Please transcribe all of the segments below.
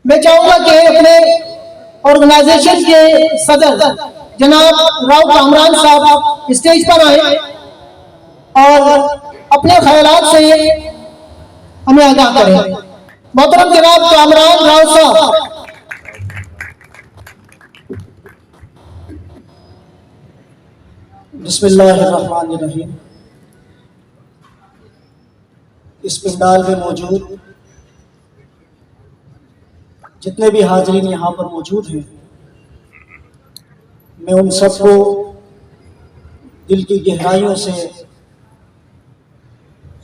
میں چاہوں گا کہ اپنے آرگنائزیشن کے صدر جناب راؤ کامران صاحب اسٹیج پر آئے اور اپنے خیالات سے ہمیں آگاہ کریں۔ محترم جناب کامران راؤ صاحب۔ بسم اللہ الرحمن الرحیم۔ اس پنڈال میں موجود جتنے بھی حاضرین یہاں پر موجود ہیں، میں ان سب کو دل کی گہرائیوں سے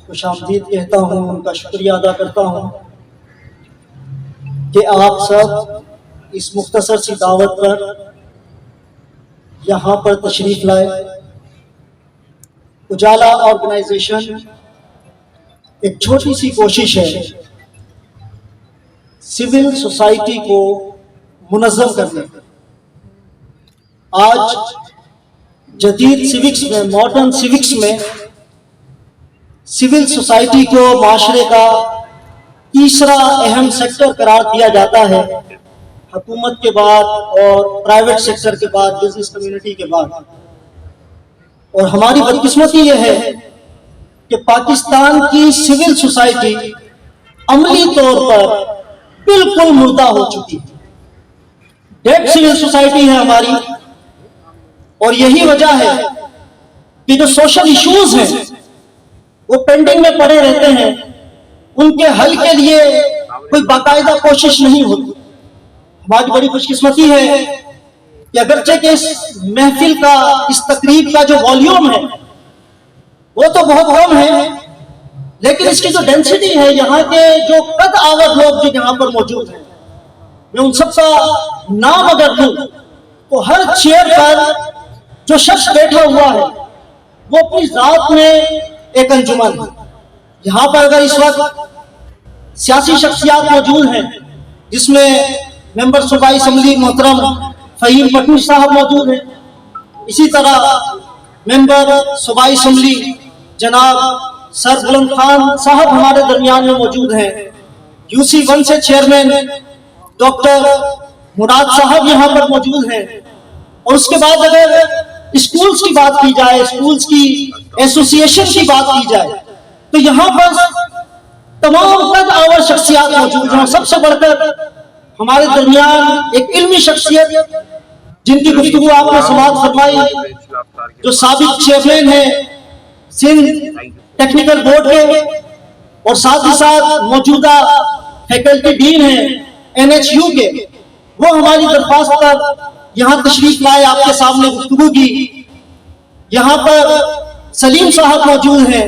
خوش آمدید کہتا ہوں، ان کا شکریہ ادا کرتا ہوں کہ آپ سب اس مختصر سی دعوت پر یہاں پر تشریف لائے۔ اجالا آرگنائزیشن ایک چھوٹی سی کوشش ہے سول سوسائٹی کو منظم کرنے۔ آج جدید سیوکس میں، ماڈرن سیوکس میں سول سوسائٹی کو معاشرے کا تیسرا اہم سیکٹر قرار دیا جاتا ہے، حکومت کے بعد اور پرائیویٹ سیکٹر کے بعد، بزنس کمیونٹی کے بعد۔ اور ہماری بدقسمتی یہ ہے کہ پاکستان کی سول سوسائٹی عملی طور پر بالکل مردہ ہو چکی ہے، ڈیڈ سول سوسائٹی ہے ہماری۔ اور یہی وجہ ہے کہ جو سوشل ایشوز ہیں وہ پینڈنگ میں پڑے رہتے ہیں، ان کے حل کے لیے کوئی باقاعدہ کوشش نہیں ہوتی۔ ہماری بڑی خوش قسمتی ہے کہ اگرچہ کہ اس محفل کا، اس تقریب کا جو والیوم ہے وہ تو بہت کم ہے، لیکن اس کی جو ڈینسٹی ہے، یہاں کے جو قد آور لوگ جو یہاں پر موجود ہیں، میں ان سب کا نام اگر لوں تو ہر چیئر پر جو شخص بیٹھا ہوا ہے وہ اپنی ذات میں ایک انجمن ہے۔ یہاں پر اگر اس وقت سیاسی شخصیات موجود ہیں، جس میں ممبر صوبائی اسمبلی محترم فہیم پٹنی صاحب موجود ہیں، اسی طرح ممبر صوبائی اسمبلی جناب سر بلند خان صاحب ہمارے درمیان میں موجود ہیں، UC1 سے چیئرمین ڈاکٹر مراد صاحب یہاں پر موجود ہیں۔ اور اس کے بعد اگر اسکولز کی بات کی جائے، اسکولز کی ایسوسی ایشن کی بات کی جائے، تو یہاں پر تمام قد آور شخصیات موجود ہیں۔ سب سے بڑھ کر ہمارے درمیان ایک علمی شخصیت جن کی گفتگو آپ نے سماعت فرمائی، جو سابق چیئرمین ہیں سندھ ٹیکنیکل بورڈ کے، اور ساتھ ہی ساتھ موجودہ فیکلٹی ڈین ہیں NHU کے، وہ ہماری درخواست پر یہاں تشریف لائے، آپ کے سامنے گفتگو کی۔ یہاں پر سلیم صاحب موجود ہیں،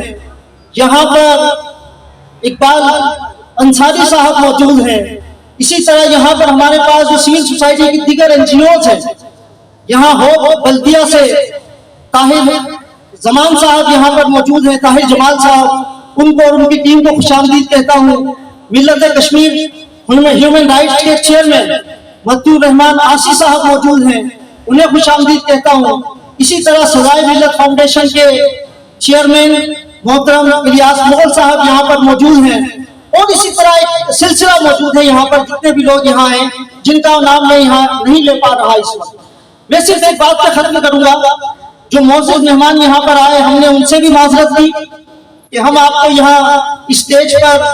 یہاں پر اقبال انصاری صاحب موجود ہیں، اسی طرح یہاں پر ہمارے پاس جو سول سوسائٹی کی دیگر NGOs ہیں، یہاں ہوپ بلدیہ سے طاہر زمان صاحب یہاں پر موجود ہیں، طاہر جمال صاحب، ان کو اور ان کی ٹیم کو خوش آمدید کہتا ہوں۔ ملت کشمیر ہیومن رائٹس کے چیئرمین متیع الرحمان آسی صاحب موجود ہیں، انہیں خوش آمدید کہتا ہوں۔ اسی طرح سزائے ملت فاؤنڈیشن کے چیئرمین محترم الیاس مغل صاحب یہاں پر موجود ہیں، اور اسی طرح ایک سلسلہ موجود ہے یہاں پر، جتنے بھی لوگ یہاں ہیں جن کا نام میں یہاں نہیں لے پا رہا اس وقت۔ میں صرف ایک بات پہ ختم کروں گا، جو معزز مہمان یہاں پر آئے، ہم نے ان سے بھی معذرت کی کہ ہم آپ کو یہاں اسٹیج پر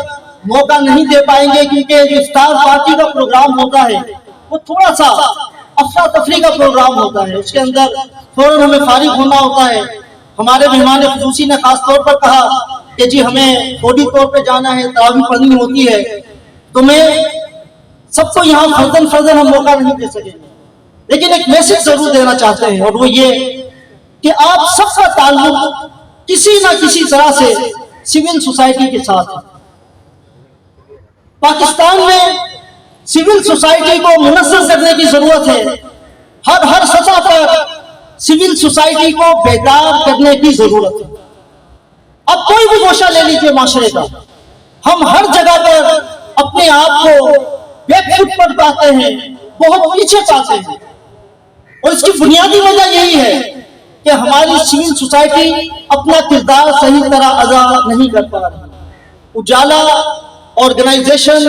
موقع نہیں دے پائیں گے، کیونکہ جو افطار پارٹی کا پروگرام ہوتا ہے وہ تھوڑا سا افراتفری کا پروگرام ہوتا ہے، اس کے اندر فوراً ہمیں فارغ ہونا ہوتا ہے۔ ہمارے مہمان خصوصی نے خاص طور پر کہا کہ جی ہمیں فوری طور پہ جانا ہے، تراویح پڑھنی ہوتی ہے، تو میں سب کو یہاں فردن ہم موقع نہیں دے سکیں گے، لیکن ایک میسج ضرور دینا چاہتے ہیں، اور وہ یہ کہ آپ سب کا تعلق کسی نہ کسی طرح سے سول سوسائٹی کے ساتھ ہے۔ پاکستان میں سول سوسائٹی کو منظم کرنے کی ضرورت ہے، ہر سطح پر سول سوسائٹی کو بیدار کرنے کی ضرورت ہے۔ اب کوئی بھی گوشہ لے لیجیے معاشرے کا، ہم ہر جگہ پر اپنے آپ کو بیک فٹ پر پاتے ہیں، بہت پیچھے پاتے ہیں، اور اس کی بنیادی وجہ یہی ہے کہ ہماری سول سوسائٹی اپنا کردار صحیح طرح ادا نہیں کر پا رہی۔ اجالا آرگنائزیشن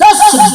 10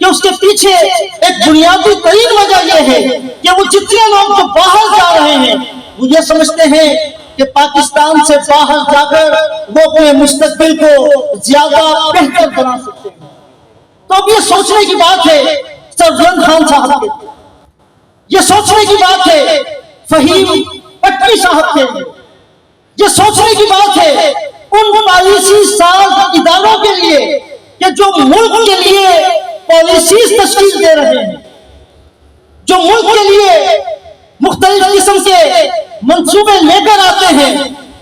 کہ اس کے پیچھے ایک بنیادی ترین وجہ یہ ہے کہ وہ جتنے لوگ جو باہر جا رہے ہیں وہ یہ سمجھتے ہیں کہ پاکستان سے باہر جا کر وہ اپنے مستقبل کو زیادہ بہتر بنا سکتے ہیں. تو اب یہ سوچنے کی بات ہے سرفراز خان صاحب کے، یہ سوچنے کی بات ہے فہیم پٹوی صاحب کے، یہ سوچنے کی بات ہے ان پالیسی ساز اداروں کے لیے کہ جو ملک کے لیے پالیسیز تشکیل دے رہے ہیں، جو ملک کے لیے مختلف قسم کے منصوبے لے کر آتے ہیں.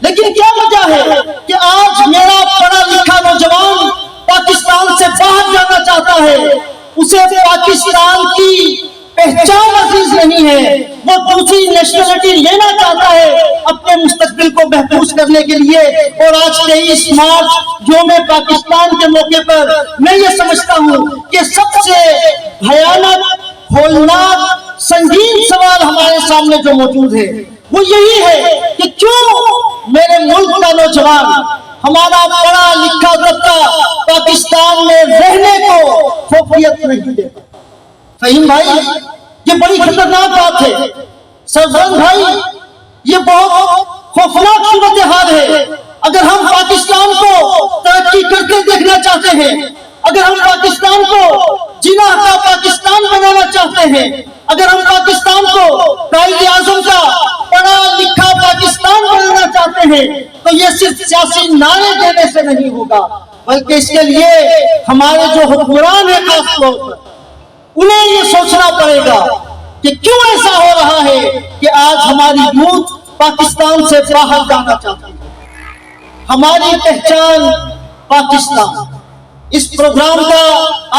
لیکن کیا وجہ ہے کہ آج میرا پڑھا لکھا نوجوان پاکستان سے باہر جانا چاہتا ہے، اسے پاکستان کی پہچان عزیز نہیں ہے، وہ دوسری نیشنلٹی لینا چاہتا ہے اپنے مستقبل کو محفوظ کرنے کے لیے. اور آج 23 مارچ یوم پاکستان کے موقع پر میں یہ سمجھتا ہوں کہ سب سے بھیانک، ہولناک، سنگین سوال ہمارے سامنے جو موجود ہے وہ یہی ہے کہ کیوں میرے ملک کا نوجوان، ہمارا پڑھا لکھا طبقہ پاکستان میں رہنے کو فوقیت نہیں دیتا. فہیم بھائی یہ بڑی خطرناک بات ہے. سرفراز بھائی یہ بہت خوفناک صورتحال ہے. اگر ہم پاکستان کو ترقی کرتے دیکھنا چاہتے ہیں، اگر ہم پاکستان کو جناح کا پاکستان بنانا چاہتے ہیں، اگر ہم پاکستان کو قائد اعظم کا پڑھا لکھا پاکستان بنانا چاہتے ہیں، تو یہ صرف سیاسی نعرے دینے سے نہیں ہوگا، بلکہ اس کے لیے ہمارے جو حکمران ہیں خاص طور پر انہیں یہ سوچنا پڑے گا کہ کیوں ایسا ہو رہا ہے کہ آج ہماری یوتھ پاکستان سے باہر جانا چاہتی ہے. ہماری پہچان پاکستان. اس پروگرام کا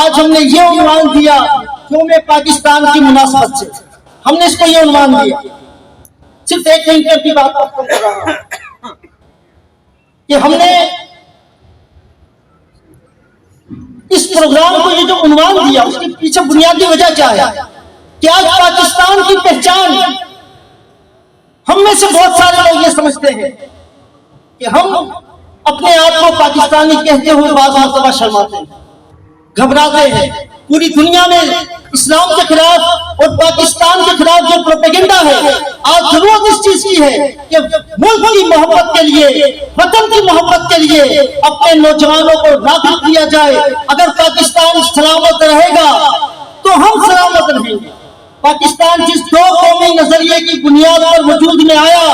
آج ہم نے یہ عنوان دیا یوم پاکستان کی مناسبت سے. ہم نے اس کو یہ عنوان دیا. صرف ایک منٹ کی بات آپ کو کر رہا ہوں کہ ہم نے اس پروگرام کو یہ جو عنوان دیا اس کے پیچھے بنیادی وجہ کیا ہے کہ آج پاکستان کی پہچان، ہم میں سے بہت سارے لوگ یہ سمجھتے ہیں کہ ہم اپنے آپ کو پاکستانی کہتے ہوئے بعض مرتبہ شرماتے ہیں، گھبراتے ہیں. پوری دنیا میں اسلام کے خلاف اور پاکستان کے خلاف جو پروپیگنڈا ہے، آج ضرورت اس چیز کی ہے کہ ملک کی محبت کے لیے، وطن کی محبت کے لیے اپنے نوجوانوں کو راغب کیا جائے. اگر پاکستان سلامت رہے گا تو ہم سلامت رہیں گے. پاکستان جس دو قومی نظریے کی بنیاد پر وجود میں آیا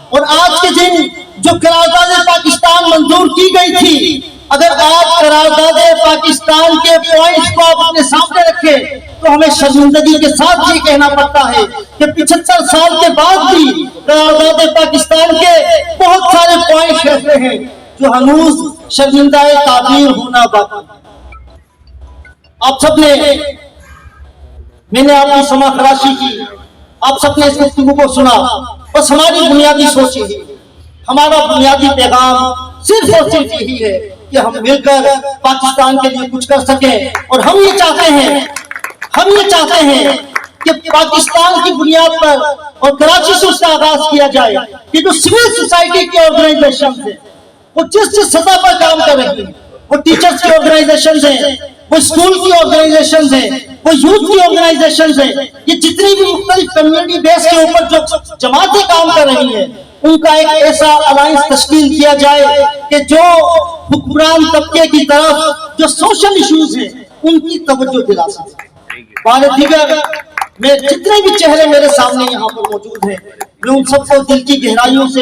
اور آج کے دن جو قرارداد پاکستان منظور کی گئی تھی، اگر آپ قرارداد پاکستان کے پوائنٹس کو آپ اپنے سامنے رکھیں تو ہمیں شرمندگی کے ساتھ یہ کہنا پڑتا ہے کہ 75 سال کے بعد بھی قرارداد پاکستان کے بہت سارے پوائنٹس ایسے ہیں جو ہنوز شرمندہ تعبیر ہونا باقی. آپ سب نے، میں نے آپ کی سماع خراشی کی، آپ سب نے اس گفتگو کو سنا. بس ہماری بنیادی سوچ یہی ہے، ہمارا بنیادی پیغام صرف اور صرف یہی ہے کہ ہم مل کر پاکستان کے لیے کچھ کر سکیں. اور ہم یہ چاہتے ہیں کہ پاکستان کی بنیاد پر اور کراچی سے اس کا آغاز کیا جائے کہ جو سول سوسائٹی کی آرگنائزیشن ہیں وہ جس سطح پر کام کر رہی ہیں، وہ ٹیچرز کی آرگنائزیشن ہیں، وہ اسکول کی آرگنائزیشن ہیں، وہ یوتھ کی آرگنائزیشن ہیں، یہ جتنی بھی مختلف کمیونٹی بیس کے اوپر جو جماعتیں کام کر رہی ہیں، ان کا ایک ایسا الائنس تشکیل کیا جائے کہ جو حکمران طبقے کی طرف جو سوشل ایشوز ہیں ان کی توجہ دلا سکے. بارے دیگر میں جتنے بھی چہرے میرے سامنے یہاں پر موجود ہیں، میں ان سب کو دل کی گہرائیوں سے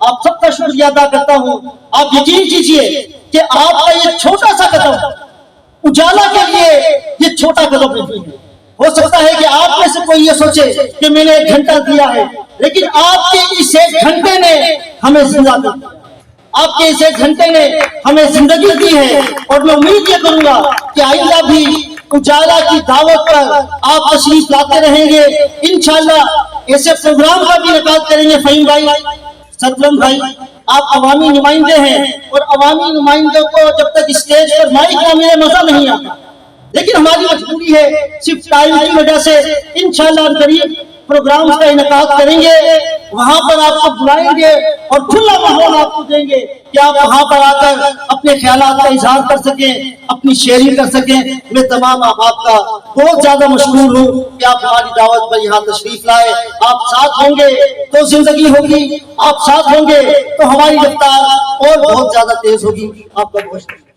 آپ سب کا شکریہ ادا کرتا ہوں. آپ یقین کیجئے کہ آپ کا یہ چھوٹا سا قدم اجالا کے لیے یہ چھوٹا قدم نہیں ہے. ہو سکتا ہے کہ آپ میں سے کوئی یہ سوچے کہ میں نے 1 گھنٹہ دیا ہے، لیکن آپ کے اس 1 گھنٹے نے ہمیں زندہ کر دیا. آپ کے اس 1 گھنٹے نے ہمیں زندگی دی ہے. اور میں امید یہ کروں گا کہ آئندہ بھی اجالا کی دعوت پر آپ تشریف لاتے رہیں گے. انشاءاللہ ایسے پروگرام کا بھی انعقاد کریں گے. فہیم بھائی، سرفراز بھائی، آپ عوامی نمائندے ہیں اور عوامی نمائندوں کو جب تک اسٹیج پر مائک نہ ملے مزہ نہیں آتا، لیکن ہماری مجبوری ہے صرف ٹائم کی وجہ سے. انشاءاللہ قریب پروگرامز کا انعقاد کریں گے، وہاں پر آپ کو بلائیں گے اور کھلا ماحول آپ کو دیں گے کہ آپ وہاں پر آ کر اپنے خیالات کا اظہار کر سکیں، اپنی شیئرنگ کر سکیں۔ میں تمام آپ کا بہت زیادہ مشکور ہوں کہ آپ ہماری دعوت پر یہاں تشریف لائے۔ آپ ساتھ ہوں گے تو زندگی ہوگی، آپ ساتھ ہوں گے تو ہماری رفتار اور بہت زیادہ تیز ہوگی۔ آپ کا بہت شکریہ۔